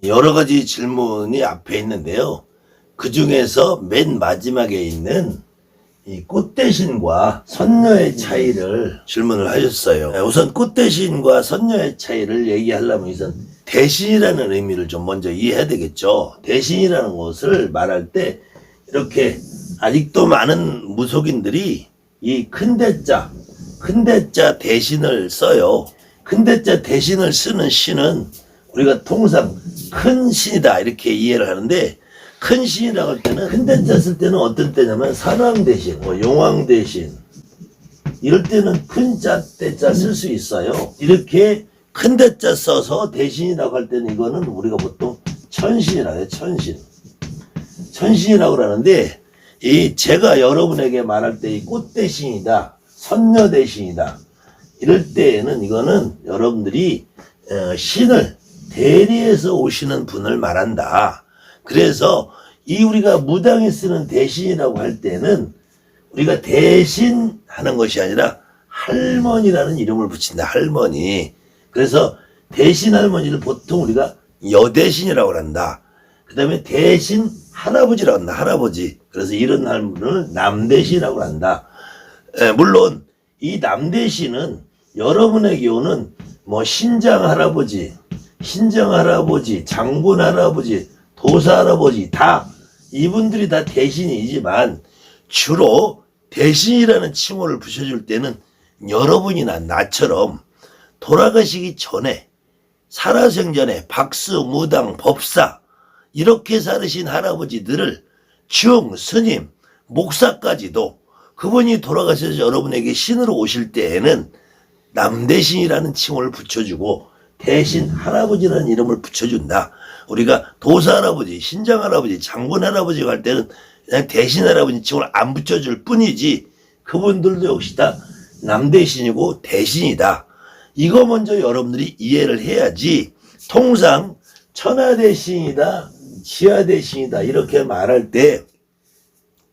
여러 가지 질문이 앞에 있는데요. 그 중에서 맨 마지막에 있는 이 꽃대신과 선녀의 차이를 질문을 하셨어요. 우선 꽃대신과 선녀의 차이를 얘기하려면 우선 대신이라는 의미를 좀 먼저 이해해야 되겠죠. 대신이라는 것을 말할 때 이렇게 아직도 많은 무속인들이 이 큰 대자 대신을 써요. 큰 대자 대신을 쓰는 신은 우리가 통상 큰 신이다 이렇게 이해를 하는데, 큰 신이라고 할 때는 큰 대자 쓸 때는 어떤 때냐면 산왕 대신, 용왕 대신 이럴 때는 큰 대자 쓸 수 있어요. 이렇게 큰 대자 써서 대신이라고 할 때는 이거는 우리가 보통 천신이라고 해요. 천신이라고 그러는데, 이 제가 여러분에게 말할 때 이 꽃 대신이다, 선녀 대신이다 이럴 때에는 이거는 여러분들이 신을 대리해서 오시는 분을 말한다. 그래서 이 우리가 무당이 쓰는 대신이라고 할 때는 우리가 대신하는 것이 아니라 할머니라는 이름을 붙인다. 할머니. 그래서 대신 할머니를 보통 우리가 여대신이라고 한다. 그 다음에 대신 할아버지라고 한다. 할아버지. 그래서 이런 할머니를 남대신이라고 한다. 물론 이 남대신은 여러분에게 오는 신장 할아버지, 장군 할아버지, 도사 할아버지 다 이분들이 다 대신이지만, 주로 대신이라는 칭호를 붙여줄 때는 여러분이나 나처럼 돌아가시기 전에 살아생전에 박수, 무당, 법사 이렇게 살으신 할아버지들을 스님, 목사까지도 그분이 돌아가셔서 여러분에게 신으로 오실 때에는 남대신이라는 칭호를 붙여주고 대신 할아버지라는 이름을 붙여준다. 우리가 도사 할아버지, 신장 할아버지, 장군 할아버지가 할 때는 그냥 대신 할아버지 칭호를 안 붙여줄 뿐이지, 그분들도 역시 다 남대신이고 대신이다. 이거 먼저 여러분들이 이해를 해야지, 통상 천하대신이다, 지하대신이다 이렇게 말할 때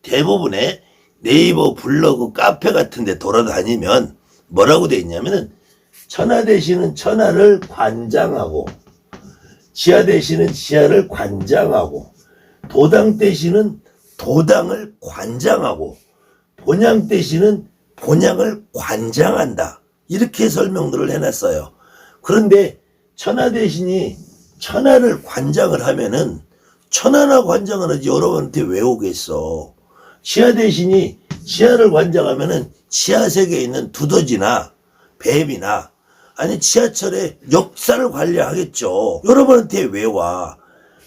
대부분의 네이버, 블로그, 카페 같은 데 돌아다니면 뭐라고 돼 있냐면은 천하대신은 천하를 관장하고, 지하대신은 지하를 관장하고, 도당대신은 도당을 관장하고, 본양대신은 본양을 관장한다. 이렇게 설명들을 해놨어요. 그런데 천하대신이 천하를 관장을 하면은 천하나 관장을 하지 여러분한테 왜 오겠어. 지하대신이 지하를 관장하면은 지하세계에 있는 두더지나 뱀이나 아니 지하철의 역사를 관리하겠죠. 여러분한테 왜 와.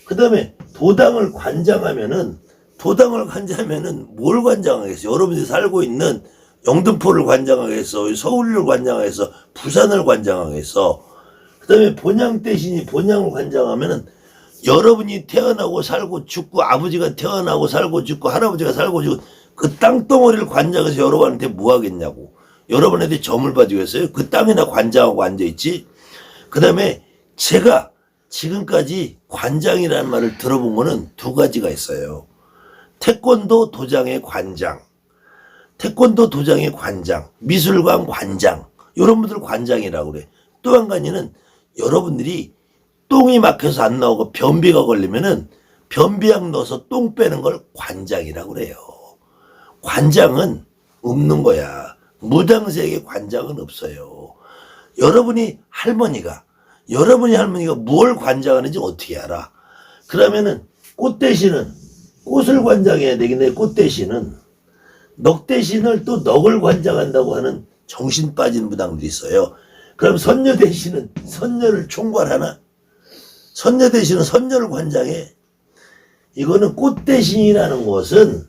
그 다음에 도당을 관장하면은 뭘 관장하겠어요. 여러분들이 살고 있는 영등포를 관장하겠어, 서울을 관장하겠어, 부산을 관장하겠어. 그 다음에 본양대신이 본양을 관장하면은 여러분이 태어나고 살고 죽고, 아버지가 태어나고 살고 죽고, 할아버지가 살고 죽고 그 땅덩어리를 관장해서 여러분한테 뭐 하겠냐고. 여러분한테 점을 봐주겠어요? 그 땅이나 관장하고 앉아있지. 그 다음에 제가 지금까지 관장이라는 말을 들어본 거는 두 가지가 있어요. 태권도 도장의 관장, 미술관 관장, 이런 분들 관장이라고 그래. 또 한 가지는 여러분들이 똥이 막혀서 안 나오고 변비가 걸리면은 변비약 넣어서 똥 빼는 걸 관장이라고 그래요. 관장은 없는 거야. 무당세계 관장은 없어요. 여러분이 할머니가 뭘 관장하는지 어떻게 알아? 그러면은 꽃 대신은 꽃을 관장해야 되겠네. 꽃 대신은 넋 대신을 또 넋을 관장한다고 하는 정신 빠진 무당들이 있어요. 그럼 선녀 대신은 선녀를 총괄하나? 선녀 대신은 선녀를 관장해. 이거는 꽃 대신이라는 것은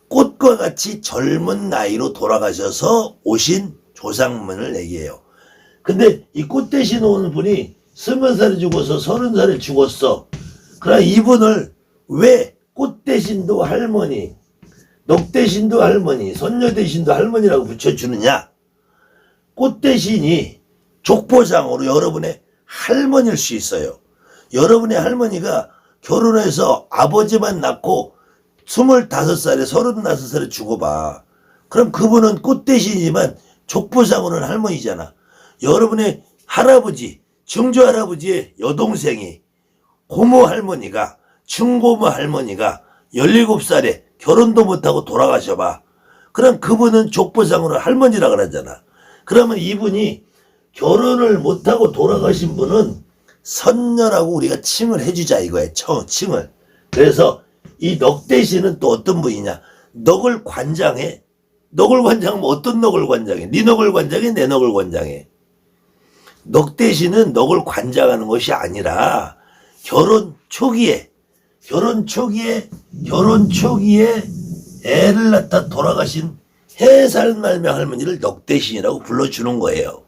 꽃과 같이 젊은 나이로 돌아가셔서 오신 조상문을 얘기해요. 근데 이 꽃 대신 오는 분이 20살에 죽어서 30살에 죽었어. 그러나 이분을 왜 꽃 대신도 할머니, 넋 대신도 할머니, 선녀 대신도 할머니라고 붙여주느냐? 꽃 대신이 족보상으로 여러분의 할머니일 수 있어요. 여러분의 할머니가 결혼해서 아버지만 낳고 25살에 35살에 죽어봐. 그럼 그분은 꽃 대신이지만 족보상으로는 할머니잖아. 여러분의 할아버지, 증조할아버지의 여동생이 고모 할머니가, 중고모 할머니가 17살에 결혼도 못하고 돌아가셔봐. 그럼 그분은 족보상으로 할머니라 그러잖아. 그러면 이분이 결혼을 못하고 돌아가신 분은 선녀라고 우리가 칭을 해주자 이거예요. 칭을. 그래서 이 넉대신은 또 어떤 분이냐. 넉을 관장해. 넉을 관장하면 어떤 넉을 관장해? 네 넉을 관장해? 내 넉을 관장해? 넉대신은 넉을 관장하는 것이 아니라 결혼 초기에 애를 낳다 돌아가신 해살말며 할머니를 넉대신이라고 불러주는 거예요.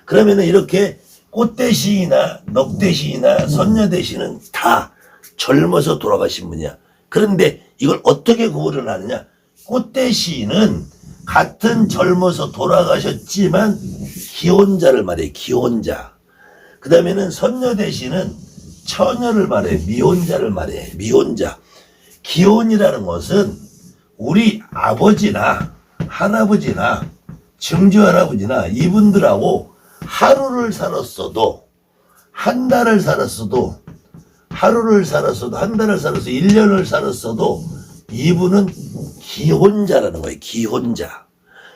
그러면은 이렇게 꽃대신이나 넉대신이나 선녀대신은 다 젊어서 돌아가신 분이야. 그런데 이걸 어떻게 구분을 하느냐? 꽃대신은 같은 젊어서 돌아가셨지만 기혼자를 말해. 기혼자. 그 다음에는 선녀대신은 처녀를 말해. 미혼자를 말해. 미혼자. 기혼이라는 것은 우리 아버지나 할아버지나 증조할아버지나 이분들하고 하루를 살았어도, 한 달을 살았어도, 하루를 살았어도, 한 달을 살았어도, 1년을 살았어도 이분은 기혼자라는 거예요. 기혼자.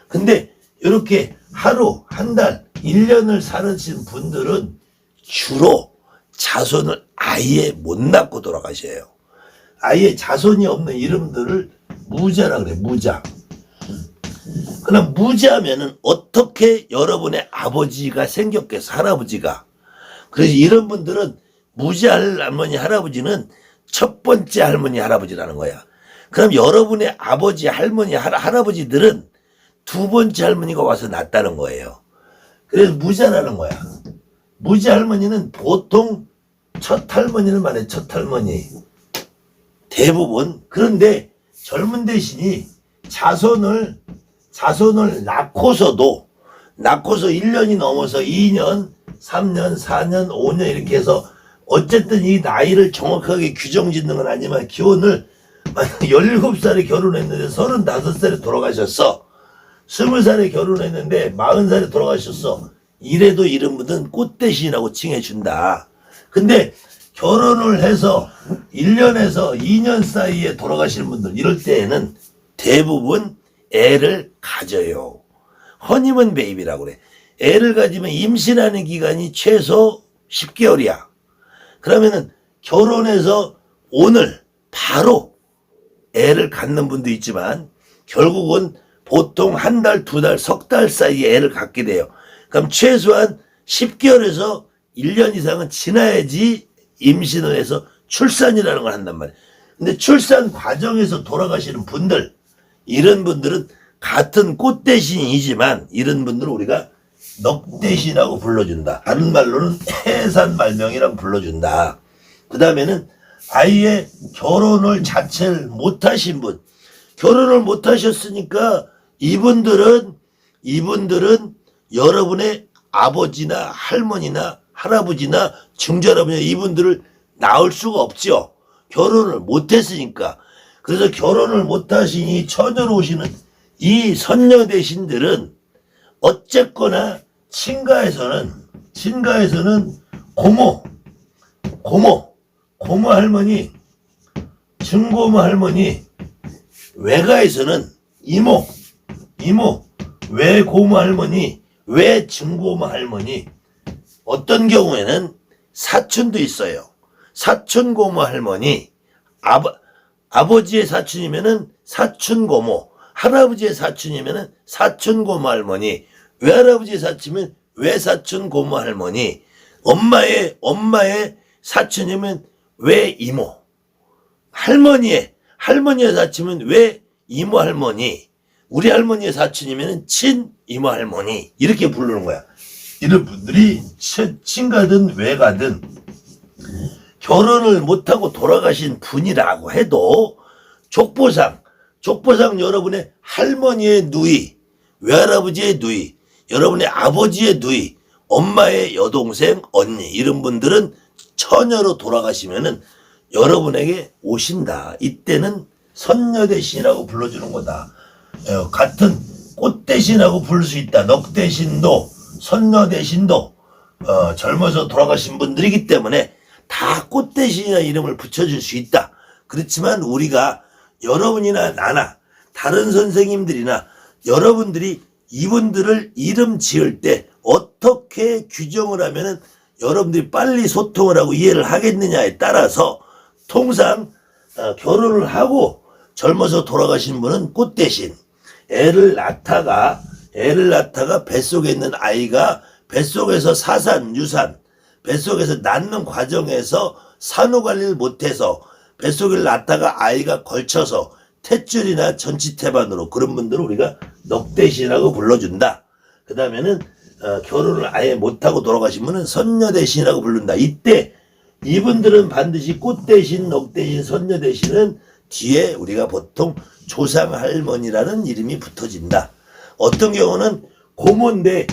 근데 이렇게 하루, 한 달, 1년을 살으신 분들은 주로 자손을 아예 못 낳고 돌아가셔요. 아예 자손이 없는 이름들을 무자라 그래. 무자. 그럼 무자면은 어떻게 여러분의 아버지가 생겼겠어? 할아버지가. 그래서 이런 분들은 무자 할머니 할아버지는 첫 번째 할머니 할아버지라는 거야. 그럼 여러분의 아버지 할머니 할아버지들은 두 번째 할머니가 와서 낳았다는 거예요. 그래서 무자라는 거야. 무자 할머니는 보통 첫 할머니를 말해. 첫 할머니. 대부분. 그런데 젊은 대신이 자손을 낳고서 1년이 넘어서 2년, 3년, 4년, 5년 이렇게 해서 어쨌든 이 나이를 정확하게 규정 짓는 건 아니지만 기혼을 17살에 결혼했는데 35살에 돌아가셨어. 20살에 결혼했는데 40살에 돌아가셨어. 이래도 이런 분은 꽃대신이라고 칭해준다. 근데 결혼을 해서 1년에서 2년 사이에 돌아가시는 분들 이럴 때에는 대부분 애를 가져요. 허니문 베이비라고 그래. 애를 가지면 임신하는 기간이 최소 10개월이야. 그러면은 결혼해서 오늘 바로 애를 갖는 분도 있지만 결국은 보통 한 달, 두 달, 석 달 사이에 애를 갖게 돼요. 그럼 최소한 10개월에서 1년 이상은 지나야지 임신을 해서 출산이라는 걸 한단 말이에요. 근데 출산 과정에서 돌아가시는 분들, 이런 분들은 같은 꽃대신이지만 이런 분들은 우리가 넉대신이라고 불러준다. 다른 말로는 해산말명이라고 불러준다. 그 다음에는 아예 결혼을 자체를 못하신 분, 결혼을 못하셨으니까 이분들은 여러분의 아버지나 할머니나 할아버지나 증조할아버지나 이분들을 낳을 수가 없죠. 결혼을 못했으니까. 그래서 결혼을 못하신 이 처녀로 오시는 이 선녀 대신들은 어쨌거나 친가에서는 고모 할머니, 증고모 할머니, 외가에서는 이모, 외고모 할머니, 외증고모 할머니, 어떤 경우에는 사촌도 있어요. 사촌고모 할머니, 아버지의 사촌이면은 사촌고모, 할아버지의 사촌이면은 사촌고모 할머니, 외할아버지의 사촌이면 외사촌고모 할머니, 엄마의 사촌이면 외이모, 할머니의 사촌이면 외이모 할머니, 우리 할머니의 사촌이면 친이모 할머니 이렇게 부르는 거야. 이런 분들이 친가든 외가든 결혼을 못하고 돌아가신 분이라고 해도 족보상 여러분의 할머니의 누이, 외할아버지의 누이, 여러분의 아버지의 누이, 엄마의 여동생, 언니 이런 분들은 처녀로 돌아가시면은 여러분에게 오신다. 이때는 선녀 대신이라고 불러주는 거다. 같은 꽃 대신이라고 부를 수 있다. 넉 대신도 선녀 대신도 젊어서 돌아가신 분들이기 때문에 다 꽃 대신이나 이름을 붙여줄 수 있다. 그렇지만 우리가 여러분이나 나나 다른 선생님들이나 여러분들이 이분들을 이름 지을 때 어떻게 규정을 하면은 여러분들이 빨리 소통을 하고 이해를 하겠느냐에 따라서 통상 결혼을 하고 젊어서 돌아가신 분은 꽃 대신 애를 낳다가 뱃속에 있는 아이가 뱃속에서 사산, 유산, 뱃속에서 낳는 과정에서 산후관리를 못해서 뱃속을 낳다가 아이가 걸쳐서 탯줄이나 전치태반으로 그런 분들을 우리가 넉대신이라고 불러준다. 그 다음에는 결혼을 아예 못하고 돌아가신 분은 선녀대신이라고 부른다. 이때 이분들은 반드시 꽃대신, 넉대신, 선녀대신은 뒤에 우리가 보통 조상할머니라는 이름이 붙어진다. 어떤 경우는 고모인데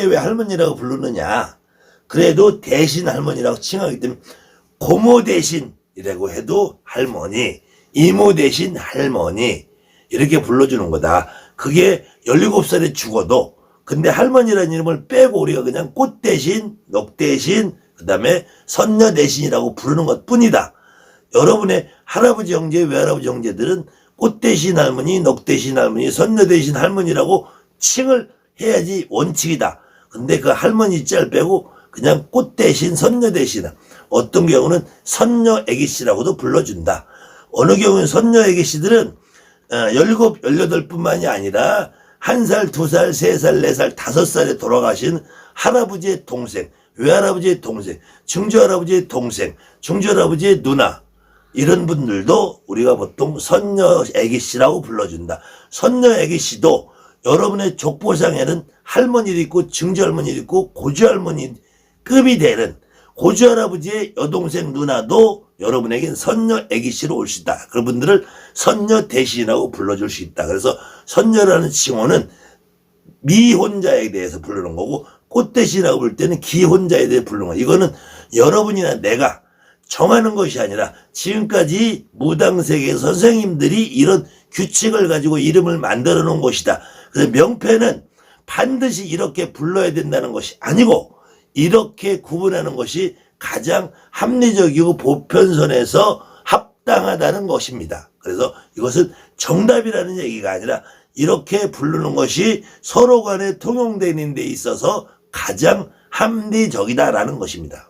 왜 할머니라고 부르느냐. 그래도 대신 할머니라고 칭하기 때문에 고모 대신이라고 해도 할머니, 이모 대신 할머니 이렇게 불러주는 거다. 그게 17살에 죽어도 근데 할머니라는 이름을 빼고 우리가 그냥 꽃 대신, 넉 대신, 그 다음에 선녀 대신이라고 부르는 것 뿐이다. 여러분의 할아버지 형제, 외할아버지 형제들은 꽃 대신 할머니, 넉 대신 할머니, 선녀 대신 할머니라고 칭을 해야지 원칙이다. 근데 그 할머니 짤 빼고 그냥 꽃 대신, 선녀 대신, 어떤 경우는 선녀 애기씨라고도 불러준다. 어느 경우는 선녀 애기씨들은 17, 18뿐만이 아니라 1살, 2살, 3살, 4살, 5살에 돌아가신 할아버지의 동생, 외할아버지의 동생, 증조할아버지의 동생, 증조할아버지의 누나 이런 분들도 우리가 보통 선녀 애기씨라고 불러준다. 선녀 애기씨도 여러분의 족보상에는 할머니도 있고 증조할머니도 있고 고조할머니급이 되는 고조할아버지의 여동생 누나도 여러분에겐 선녀 애기씨로 올 수 있다. 그분들을 선녀 대신이라고 불러줄 수 있다. 그래서 선녀라는 칭호는 미혼자에 대해서 부르는 거고 꽃 대신이라고 부를 때는 기혼자에 대해 부르는 거야. 이거는 여러분이나 내가 정하는 것이 아니라 지금까지 무당세계 선생님들이 이런 규칙을 가지고 이름을 만들어 놓은 것이다. 그래서 명패는 반드시 이렇게 불러야 된다는 것이 아니고 이렇게 구분하는 것이 가장 합리적이고 보편선에서 합당하다는 것입니다. 그래서 이것은 정답이라는 얘기가 아니라 이렇게 부르는 것이 서로 간에 통용되는 데 있어서 가장 합리적이다라는 것입니다.